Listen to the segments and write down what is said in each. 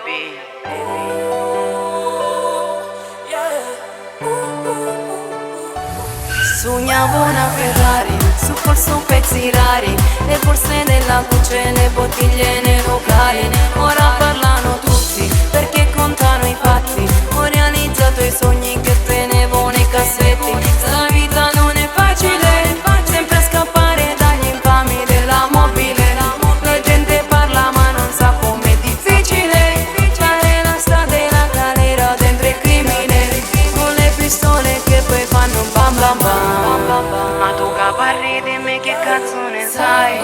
baby. Sognavo una Ferrari, su polso pezzi rari, le borse della Gucci, le bottiglie nei locali. Ora parlano tutti, perché contano i fatti. Ho realizzato i sogni che tenevo nei cassetti. La vita non è facile, sempre a scappare dagli infami della mobile. La gente parla ma non sa com'è difficile fare la strada e la galera dentro il crimine, con le pistole che poi fanno bam bam bam. Ma tu che parli di me che cazzo ne sai?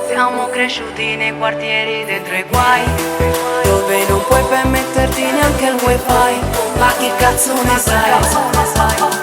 Siamo cresciuti nei quartieri dentro i guai, dove non puoi permetterti neanche il wifi. Ma che cazzo ne sai?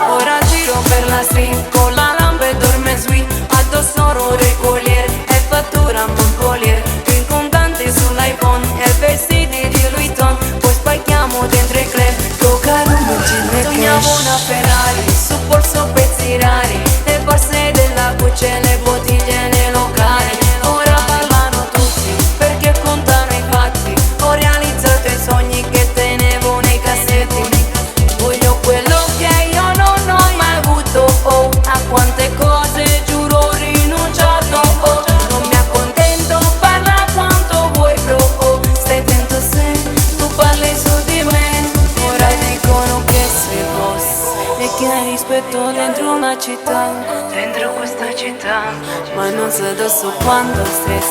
Ora giro per la street con la lampa e dorme sweet. Addosso oro dei collier e fattura Montpellier. In contanti sull'iPhone e vestiti di Louis Vuitton. Poi spacchiamo dentro i club, toccare un gin e sognavo una Ferrari, su polso pezzi rari, le borse della Gucci e le bottiglie nei locali. Ora parlano tutti, perché contano i fatti. Ho realizzato i sogni che tenevo nei cassetti. Voglio quello che io non ho mai avuto, oh. A quante cose giuro ho rinunciato, oh. Non mi accontento, parla quanto vuoi bro, oh. Stai attento se tu parli su di me. Ora dicono che sei boss e che hai rispetto dentro una città, dentro questa città. ma non so adesso quando stress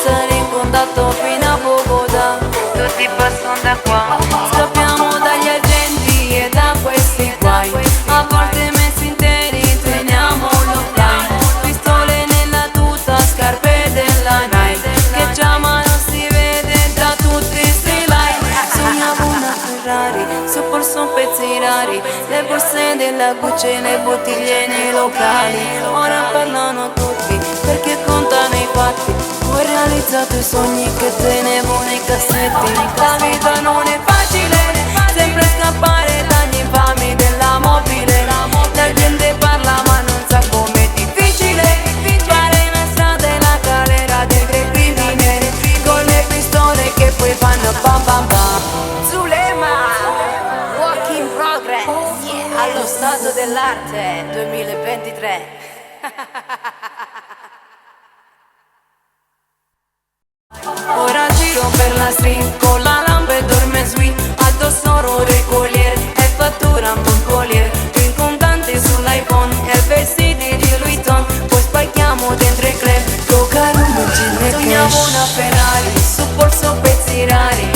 sarei in contatto fino a Bogotà. Tutti passano da qua, Scappiamo dagli agenti e da questi guai. A volte mesi interi teniamo l'offline. Pistole nella tuta, scarpe della Nike, che già ma non si vede da tutti i line. Sognavo una Ferrari, su polso pezzi rari, le borse della Gucci, le bottiglie nei locali. Ora parlano tutti, perché contano i fatti. Ho realizzato i sogni che tenevo nei cassetti. La vita non è facile, sempre scappare dagli infami della mobile. La gente parla ma non sa com'è difficile fare la strada e la galera dentro il crimine, con le pistole che poi fanno bam bam bam. Zulema, work in progress, allo stato dell'arte 2023. Ora giro per la street con la lampa e dorme sweet. Addosso oro dei collier e fattura Montpellier. In contanti sull'iPhone e vestiti di Louis Vuitton. Poi spacchiamo dentro i club, toccare un gin e cash. Sognavo una Ferrari, su polso pezzi rari,